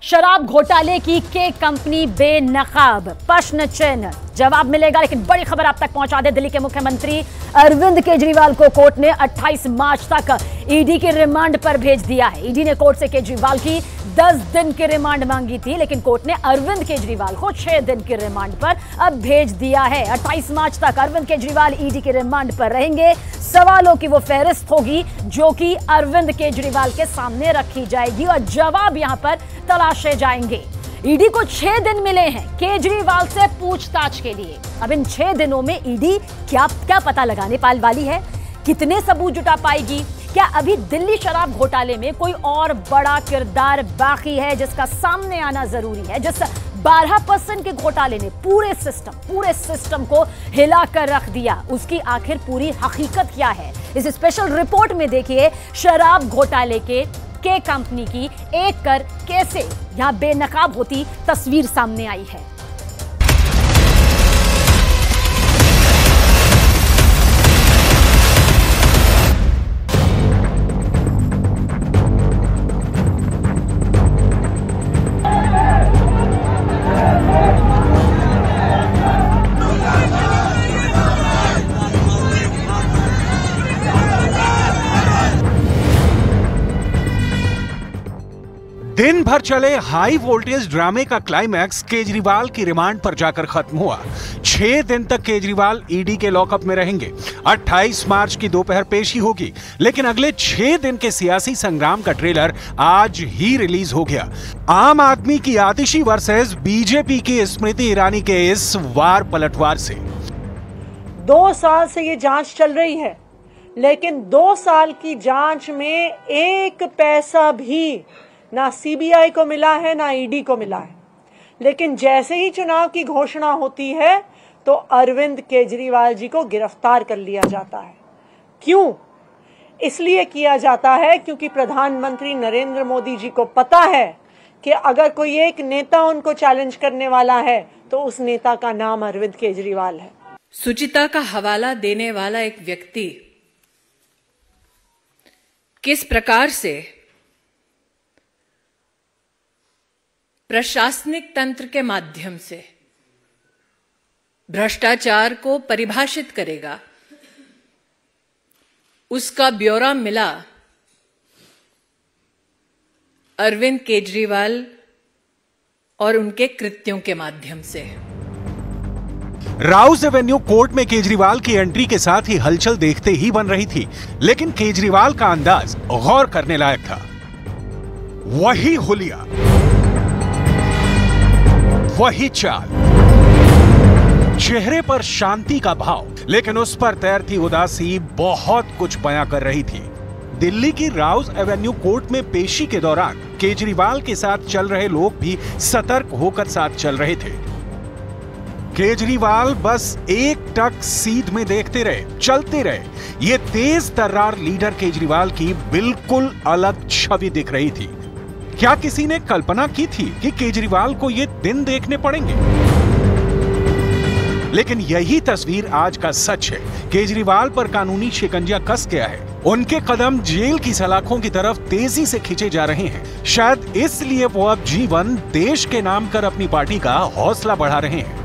शराब घोटाले की के कंपनी बेनकाब, प्रश्न चिन्ह। जवाब मिलेगा, लेकिन बड़ी खबर आप तक पहुंचा दे। दिल्ली के मुख्यमंत्री अरविंद केजरीवाल को कोर्ट ने 28 मार्च तक ईडी के रिमांड पर भेज दिया है। ईडी ने कोर्ट से केजरीवाल की 10 दिन की रिमांड मांगी थी, लेकिन कोर्ट ने अरविंद केजरीवाल को 6 दिन की रिमांड पर अब भेज दिया है। 28 मार्च तक अरविंद केजरीवाल ईडी के रिमांड पर रहेंगे। सवालों की वो फहरिस्त होगी जो कि अरविंद केजरीवाल के सामने रखी जाएगी और जवाब यहां पर तलाशे जाएंगे। ईडी को 6 दिन मिले हैं केजरीवाल से पूछताछ के लिए। अब इन 6 दिनों में ईडी क्या पता लगाने वाली है, कितने सबूत जुटा पाएगी? क्या अभी दिल्ली शराब घोटाले में कोई और बड़ा किरदार बाकी है जिसका सामने आना जरूरी है? जिस 12% के घोटाले ने पूरे सिस्टम को हिलाकर रख दिया, उसकी आखिर पूरी हकीकत क्या है? इस स्पेशल रिपोर्ट में देखिए शराब घोटाले के कंपनी की एक कर कैसे यहां बेनकाब होती तस्वीर सामने आई है। दिन भर चले हाई वोल्टेज ड्रामे का क्लाइमैक्स केजरीवाल की रिमांड पर जाकर खत्म हुआ। 6 दिन तक केजरीवाल ईडी के लॉकअप में रहेंगे। 28 मार्च की दोपहर पेशी होगी, लेकिन अगले 6 दिन के सियासी संग्राम का ट्रेलर आज ही रिलीज हो गया। आम आदमी की आतिशी वर्सेस बीजेपी की स्मृति ईरानी के इस वार पलटवार से 2 साल से ये जांच चल रही है, लेकिन 2 साल की जांच में 1 पैसा भी ना सीबीआई को मिला है ना ईडी को मिला है। लेकिन जैसे ही चुनाव की घोषणा होती है तो अरविंद केजरीवाल जी को गिरफ्तार कर लिया जाता है। क्यों? इसलिए किया जाता है क्योंकि प्रधानमंत्री नरेंद्र मोदी जी को पता है कि अगर कोई एक नेता उनको चैलेंज करने वाला है तो उस नेता का नाम अरविंद केजरीवाल है। सुचिता का हवाला देने वाला एक व्यक्ति किस प्रकार से प्रशासनिक तंत्र के माध्यम से भ्रष्टाचार को परिभाषित करेगा, उसका ब्यौरा मिला अरविंद केजरीवाल और उनके कृत्यों के माध्यम से। राउस एवेन्यू कोर्ट में केजरीवाल की एंट्री के साथ ही हलचल देखते ही बन रही थी, लेकिन केजरीवाल का अंदाज गौर करने लायक था। वही हुलिया, वही चाल, चेहरे पर शांति का भाव, लेकिन उस पर तैरती उदासी बहुत कुछ बयां कर रही थी। दिल्ली की राउस एवेन्यू कोर्ट में पेशी के दौरान केजरीवाल के साथ चल रहे लोग भी सतर्क होकर साथ चल रहे थे। केजरीवाल बस एकटक सीध में देखते रहे, चलते रहे। ये तेज तर्रार लीडर केजरीवाल की बिल्कुल अलग छवि दिख रही थी। क्या किसी ने कल्पना की थी कि केजरीवाल को ये दिन देखने पड़ेंगे? लेकिन यही तस्वीर आज का सच है। केजरीवाल पर कानूनी शिकंजा कस गया है। उनके कदम जेल की सलाखों की तरफ तेजी से खींचे जा रहे हैं। शायद इसलिए वो अब जीवन देश के नाम कर अपनी पार्टी का हौसला बढ़ा रहे हैं।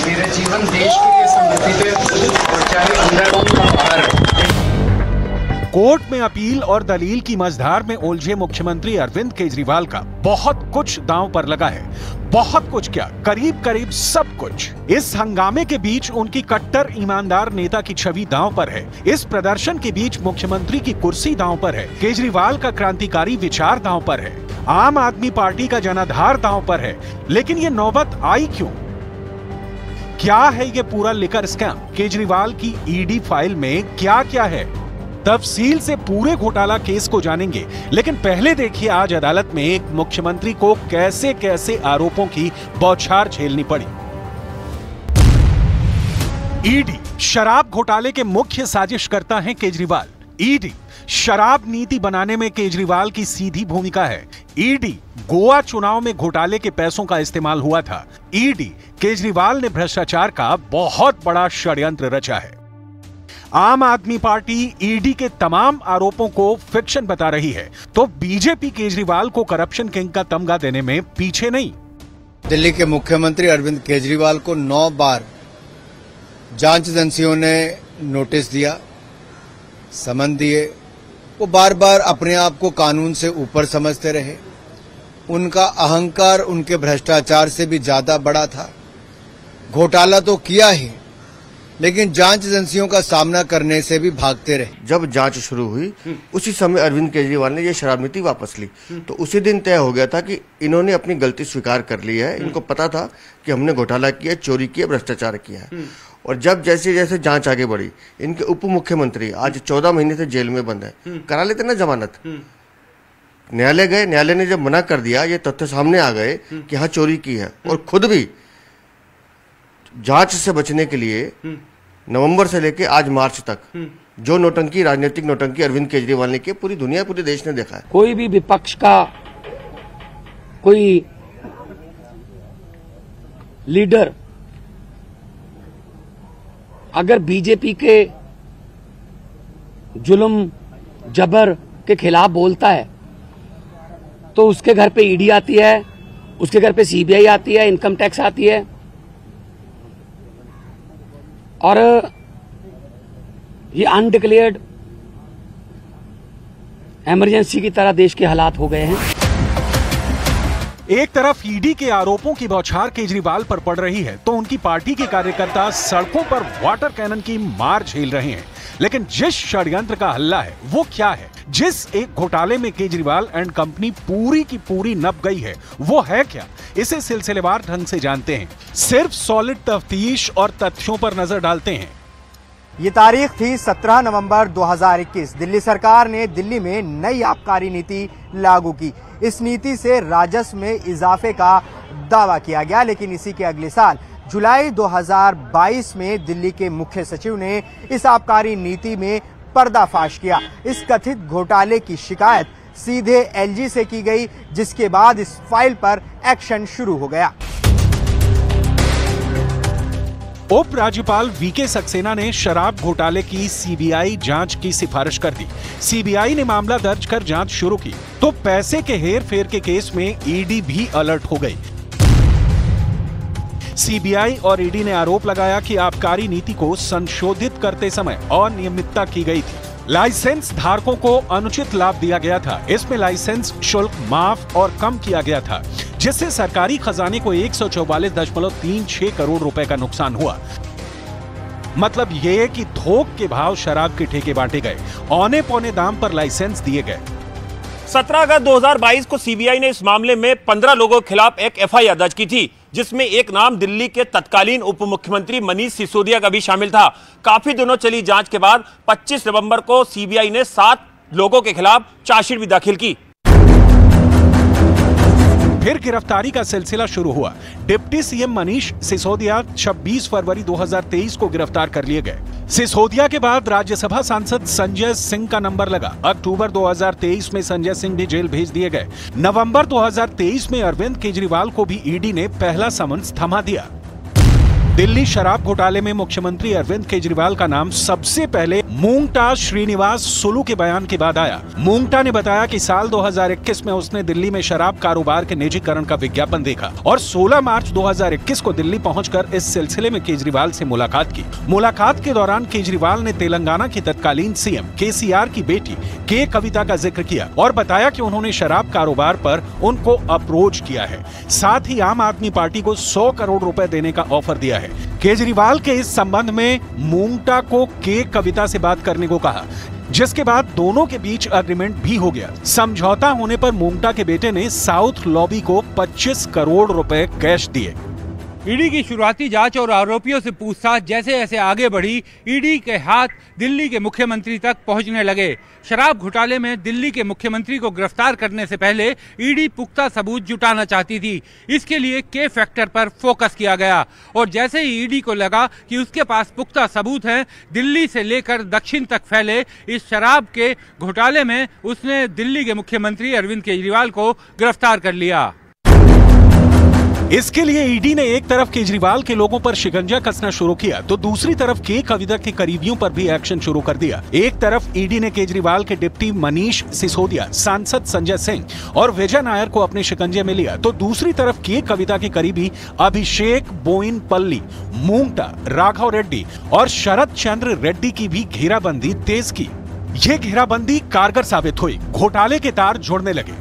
मेरा जीवन देश के लिए समर्पित है और चाहे अंदर हो बाहर। कोर्ट में अपील और दलील की मझधार में उलझे मुख्यमंत्री अरविंद केजरीवाल का बहुत कुछ दांव पर लगा है। बहुत कुछ क्या, करीब करीब सब कुछ। इस हंगामे के बीच उनकी कट्टर ईमानदार नेता की छवि दांव पर है। इस प्रदर्शन के बीच मुख्यमंत्री की कुर्सी दांव पर है। केजरीवाल का क्रांतिकारी विचार दांव पर है। आम आदमी पार्टी का जनाधार दांव पर है। लेकिन ये नौबत आई क्यों? क्या है ये पूरा लिकर स्कैम? केजरीवाल की ईडी फाइल में क्या क्या है? तफसील से पूरे घोटाला केस को जानेंगे, लेकिन पहले देखिए आज अदालत में एक मुख्यमंत्री को कैसे कैसे आरोपों की बौछार झेलनी पड़ी। ईडी शराब घोटाले के मुख्य साजिशकर्ता हैं केजरीवाल। ईडी शराब नीति बनाने में केजरीवाल की सीधी भूमिका है। ईडी गोवा चुनाव में घोटाले के पैसों का इस्तेमाल हुआ था। ईडी केजरीवाल ने भ्रष्टाचार का बहुत बड़ा षड्यंत्र रचा है। आम आदमी पार्टी ईडी के तमाम आरोपों को फिक्शन बता रही है, तो बीजेपी केजरीवाल को करप्शन किंग का तमगा देने में पीछे नहीं। दिल्ली के मुख्यमंत्री अरविंद केजरीवाल को 9 बार जांच एजेंसियों ने नोटिस दिया, समन दिए। वो बार बार अपने आप को कानून से ऊपर समझते रहे। उनका अहंकार उनके भ्रष्टाचार से भी ज्यादा बड़ा था। घोटाला तो किया ही, लेकिन जांच एजेंसियों का सामना करने से भी भागते रहे। जब जांच शुरू हुई उसी समय अरविंद केजरीवाल ने ये शराब नीति वापस ली, तो उसी दिन तय हो गया था कि इन्होंने अपनी गलती स्वीकार कर ली है। इनको पता था कि हमने घोटाला किया, चोरी किया, भ्रष्टाचार किया है। और जब जैसे जैसे जांच आगे बढ़ी, इनके उप मुख्यमंत्री आज 14 महीने से जेल में बंद है, करा लेते ना जमानत। न्यायालय गए, न्यायालय ने जब मना कर दिया, ये तथ्य सामने आ गए कि हाँ चोरी की है, और खुद भी जांच से बचने के लिए नवंबर से लेकर आज मार्च तक जो नौटंकी, राजनीतिक नौटंकी अरविंद केजरीवाल ने की, पूरी दुनिया, पूरे देश ने देखा है। कोई भी विपक्ष का कोई लीडर अगर बीजेपी के जुल्म जबर के खिलाफ बोलता है तो उसके घर पे ईडी आती है, उसके घर पे सीबीआई आती है, इनकम टैक्स आती है, और ये अनडिक्लेयर्ड इमरजेंसी की तरह देश के हालात हो गए हैं। एक तरफ ईडी के आरोपों की बौछार केजरीवाल पर पड़ रही है, तो उनकी पार्टी के कार्यकर्ता सड़कों पर वाटर कैनन की मार झेल रहे हैं। लेकिन जिस षड्यंत्र का हल्ला है वो क्या है, जिस एक घोटाले में केजरीवाल एंड कंपनी पूरी की पूरी नप गई है, वो है क्या, इसे सिलसिलेवार ढंग से जानते हैं। सिर्फ सॉलिड तफ्तीश और तथ्यों पर नजर डालते हैं। ये तारीख थी 17 नवंबर 2021। दिल्ली सरकार ने दिल्ली में नई आबकारी नीति लागू की। इस नीति से राजस्व में इजाफे का दावा किया गया, लेकिन इसी के अगले साल जुलाई 2022 में दिल्ली के मुख्य सचिव ने इस आबकारी नीति में पर्दाफाश किया। इस कथित घोटाले की शिकायत सीधे एलजी से की गई, जिसके बाद इस फाइल पर एक्शन शुरू हो गया। उप राज्यपाल वीके सक्सेना ने शराब घोटाले की सीबीआई जांच की सिफारिश कर दी। सीबीआई ने मामला दर्ज कर जांच शुरू की, तो पैसे के हेर फेर के केस में ईडी भी अलर्ट हो गई। सीबीआई और ईडी ने आरोप लगाया कि आबकारी नीति को संशोधित करते समय अनियमितता की गई थी। लाइसेंस धारकों को अनुचित लाभ दिया गया था। इसमें लाइसेंस शुल्क माफ और कम किया गया था, जिससे सरकारी खजाने को 144.36 करोड़ रुपए का नुकसान हुआ। मतलब ये कि थोक के भाव शराब के ठेके बांटे गए, औने पौने दाम पर लाइसेंस दिए गए। 17 अगस्त 2022 को सीबीआई ने इस मामले में 15 लोगों के खिलाफ एक एफआईआर दर्ज की थी, जिसमें एक नाम दिल्ली के तत्कालीन उप मुख्यमंत्री मनीष सिसोदिया का भी शामिल था। काफी दिनों चली जांच के बाद 25 नवंबर को सीबीआई ने 7 लोगों के खिलाफ चार्जशीट भी दाखिल की। फिर गिरफ्तारी का सिलसिला शुरू हुआ। डिप्टी सीएम मनीष सिसोदिया 26 फरवरी 2023 को गिरफ्तार कर लिए गए। सिसोदिया के बाद राज्यसभा सांसद संजय सिंह का नंबर लगा। अक्टूबर 2023 में संजय सिंह भी जेल भेज दिए गए। नवंबर 2023 में अरविंद केजरीवाल को भी ईडी ने पहला समन्स थमा दिया। दिल्ली शराब घोटाले में मुख्यमंत्री अरविंद केजरीवाल का नाम सबसे पहले मूंगटा श्रीनिवास सुलू के बयान के बाद आया। मूंगटा ने बताया कि साल 2021 में उसने दिल्ली में शराब कारोबार के निजीकरण का विज्ञापन देखा और 16 मार्च 2021 को दिल्ली पहुंचकर इस सिलसिले में केजरीवाल से मुलाकात की। मुलाकात के दौरान केजरीवाल ने तेलंगाना के तत्कालीन सीएम केसीआर की बेटी के कविता का जिक्र किया और बताया कि उन्होंने शराब कारोबार पर उनको अप्रोच किया है। साथ ही आम आदमी पार्टी को 100 करोड़ रुपए देने का ऑफर दिया है। केजरीवाल के इस संबंध में मूंगटा को के कविता से बात करने को कहा, जिसके बाद दोनों के बीच एग्रीमेंट भी हो गया। समझौता होने पर मूंगटा के बेटे ने साउथ लॉबी को 25 करोड़ रुपए कैश दिए। ईडी की शुरुआती जांच और आरोपियों से पूछताछ जैसे जैसे आगे बढ़ी, ईडी के हाथ दिल्ली के मुख्यमंत्री तक पहुंचने लगे। शराब घोटाले में दिल्ली के मुख्यमंत्री को गिरफ्तार करने से पहले ईडी पुख्ता सबूत जुटाना चाहती थी। इसके लिए के फैक्टर पर फोकस किया गया और जैसे ही ईडी को लगा कि उसके पास पुख्ता सबूत हैं, दिल्ली से लेकर दक्षिण तक फैले इस शराब के घोटाले में उसने दिल्ली के मुख्यमंत्री अरविंद केजरीवाल को गिरफ्तार कर लिया। इसके लिए ईडी ने एक तरफ केजरीवाल के लोगों पर शिकंजा कसना शुरू किया तो दूसरी तरफ के कविता के करीबियों पर भी एक्शन शुरू कर दिया। एक तरफ ईडी ने केजरीवाल के डिप्टी मनीष सिसोदिया, सांसद संजय सिंह और विजय नायर को अपने शिकंजे में लिया तो दूसरी तरफ के कविता के करीबी अभिषेक बोइनपल्ली, मूंगटा, राघव रेड्डी और शरद चंद्र रेड्डी की भी घेराबंदी तेज की। ये घेराबंदी कारगर साबित हुई, घोटाले के तार जुड़ने लगे।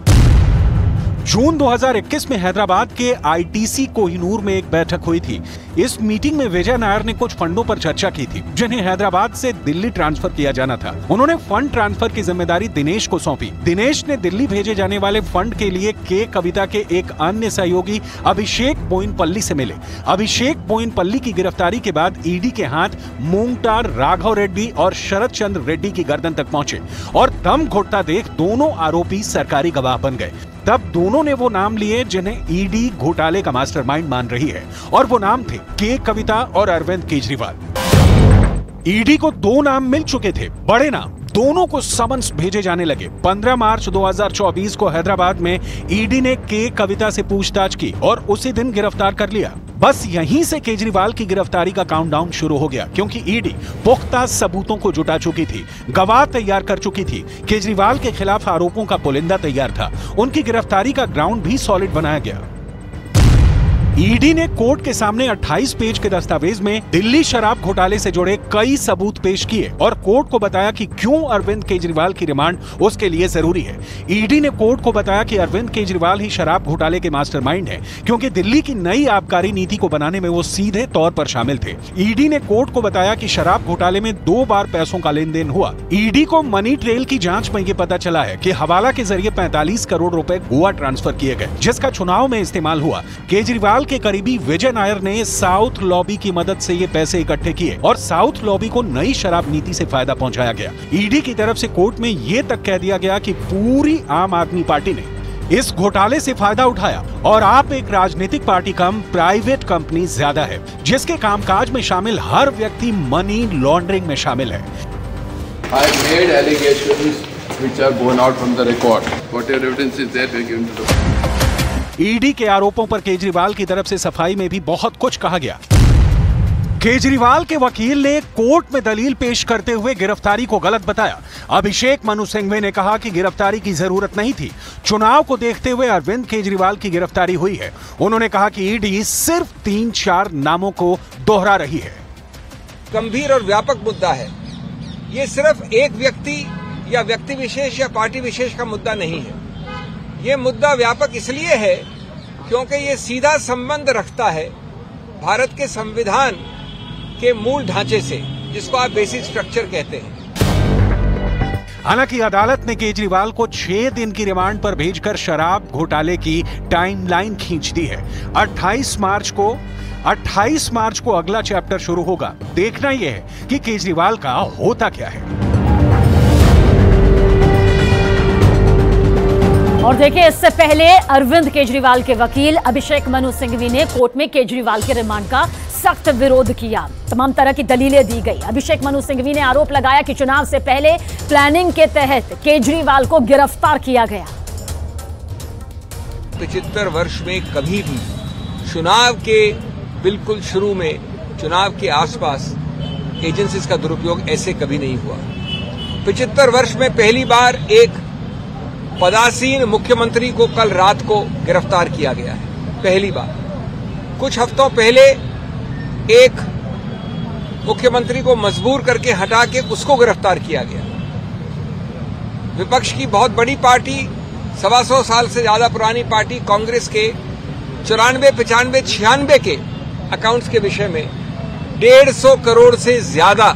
जून 2021 में हैदराबाद के आईटीसी कोहिनूर में एक बैठक हुई थी। इस मीटिंग में विजय नायर ने कुछ फंडों पर चर्चा की थी जिन्हें हैदराबाद से दिल्ली ट्रांसफर किया जाना था। उन्होंने फंड ट्रांसफर की जिम्मेदारी दिनेश को सौंपी। दिनेश ने दिल्ली भेजे जाने वाले फंड के लिए के कविता के एक अन्य सहयोगी अभिषेक बोइनपल्ली से मिले। अभिषेक बोइनपल्ली की गिरफ्तारी के बाद ईडी के हाथ मूंगटा, राघव रेड्डी और शरद चंद्र रेड्डी की गर्दन तक पहुंचे और दम घुटता देख दोनों आरोपी सरकारी गवाह बन गए। तब दोनों ने वो नाम लिए जिन्हें ईडी घोटाले का मास्टरमाइंड मान रही है और वो नाम थे के कविता और अरविंद केजरीवाल। ईडी को दो नाम मिल चुके थे, बड़े नाम। दोनों को समन्स भेजे जाने लगे। 15 मार्च 2024 को हैदराबाद में ईडी ने के कविता से पूछताछ की और उसी दिन गिरफ्तार कर लिया। बस यहीं से केजरीवाल की गिरफ्तारी का काउंटडाउन शुरू हो गया क्योंकि ईडी पुख्ता सबूतों को जुटा चुकी थी, गवाह तैयार कर चुकी थी। केजरीवाल के खिलाफ आरोपों का पुलिंदा तैयार था। उनकी गिरफ्तारी का ग्राउंड भी सॉलिड बनाया गया। ईडी ने कोर्ट के सामने 28 पेज के दस्तावेज में दिल्ली शराब घोटाले से जुड़े कई सबूत पेश किए और कोर्ट को बताया कि क्यों अरविंद केजरीवाल की रिमांड उसके लिए जरूरी है। ईडी ने कोर्ट को बताया कि अरविंद केजरीवाल ही शराब घोटाले के मास्टरमाइंड हैं, क्योंकि दिल्ली की नई आबकारी नीति को बनाने में वो सीधे तौर पर शामिल थे। ईडी ने कोर्ट को बताया कि शराब घोटाले में 2 बार पैसों का लेन देन हुआ। ईडी को मनी ट्रेल की जांच में ये पता चला है कि हवाला के जरिए 45 करोड़ रुपए गोवा ट्रांसफर किए गए, जिसका चुनाव में इस्तेमाल हुआ। केजरीवाल के करीबी विजय नायर ने साउथ लॉबी की मदद से ये पैसे इकट्ठे किए और साउथ लॉबी को नई शराब नीति से फायदा पहुंचाया गया। ईडी की तरफ से कोर्ट में ये तक कह दिया गया कि पूरी आम आदमी पार्टी ने इस घोटाले से फायदा उठाया और आप एक राजनीतिक पार्टी कम प्राइवेट कंपनी ज्यादा है, जिसके कामकाज में शामिल हर व्यक्ति मनी लॉन्ड्रिंग में शामिल है। I made allegations which are borne out from the record. Whatever evidence is there, we are given to the ED के आरोपों पर केजरीवाल की तरफ से सफाई में भी बहुत कुछ कहा गया। केजरीवाल के वकील ने कोर्ट में दलील पेश करते हुए गिरफ्तारी को गलत बताया। अभिषेक मनु सिंघवी ने कहा कि गिरफ्तारी की जरूरत नहीं थी, चुनाव को देखते हुए अरविंद केजरीवाल की गिरफ्तारी हुई है। उन्होंने कहा कि ईडी सिर्फ 3-4 नामों को दोहरा रही है। गंभीर और व्यापक मुद्दा है। ये सिर्फ एक व्यक्ति या व्यक्ति विशेष या पार्टी विशेष का मुद्दा नहीं है। ये मुद्दा व्यापक इसलिए है क्योंकि ये सीधा संबंध रखता है भारत के संविधान के मूल ढांचे से, जिसको आप बेसिक स्ट्रक्चर कहते हैं। हालांकि अदालत ने केजरीवाल को 6 दिन की रिमांड पर भेजकर शराब घोटाले की टाइमलाइन खींच दी है। 28 मार्च को अगला चैप्टर शुरू होगा। देखना यह है कि केजरीवाल का होता क्या है। और देखिए, इससे पहले अरविंद केजरीवाल के वकील अभिषेक मनु सिंघवी ने कोर्ट में केजरीवाल के रिमांड का सख्त विरोध किया। तमाम तरह की दलीलें दी गई। अभिषेक मनु सिंघवी ने आरोप लगाया कि चुनाव से पहले प्लानिंग के तहत केजरीवाल को गिरफ्तार किया गया। 75 वर्ष में कभी भी चुनाव के बिल्कुल शुरू में, चुनाव के आसपास एजेंसीज का दुरुपयोग ऐसे कभी नहीं हुआ। 75 वर्ष में पहली बार एक पदासीन मुख्यमंत्री को कल रात को गिरफ्तार किया गया है, पहली बार। कुछ हफ्तों पहले एक मुख्यमंत्री को मजबूर करके हटा के उसको गिरफ्तार किया गया। विपक्ष की बहुत बड़ी पार्टी, 125 साल से ज्यादा पुरानी पार्टी कांग्रेस के 94, 95, 96 के अकाउंट्स के विषय में 150 करोड़ से ज्यादा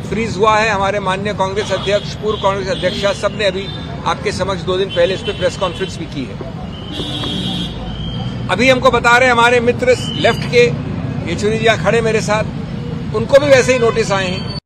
फ्रीज हुआ है। हमारे माननीय कांग्रेस अध्यक्ष, पूर्व कांग्रेस अध्यक्षा, सबने अभी आपके समक्ष 2 दिन पहले इस पर प्रेस कॉन्फ्रेंस भी की है। अभी हमको बता रहे हमारे मित्र लेफ्ट के, येचुरी जी खड़े मेरे साथ, उनको भी वैसे ही नोटिस आए हैं।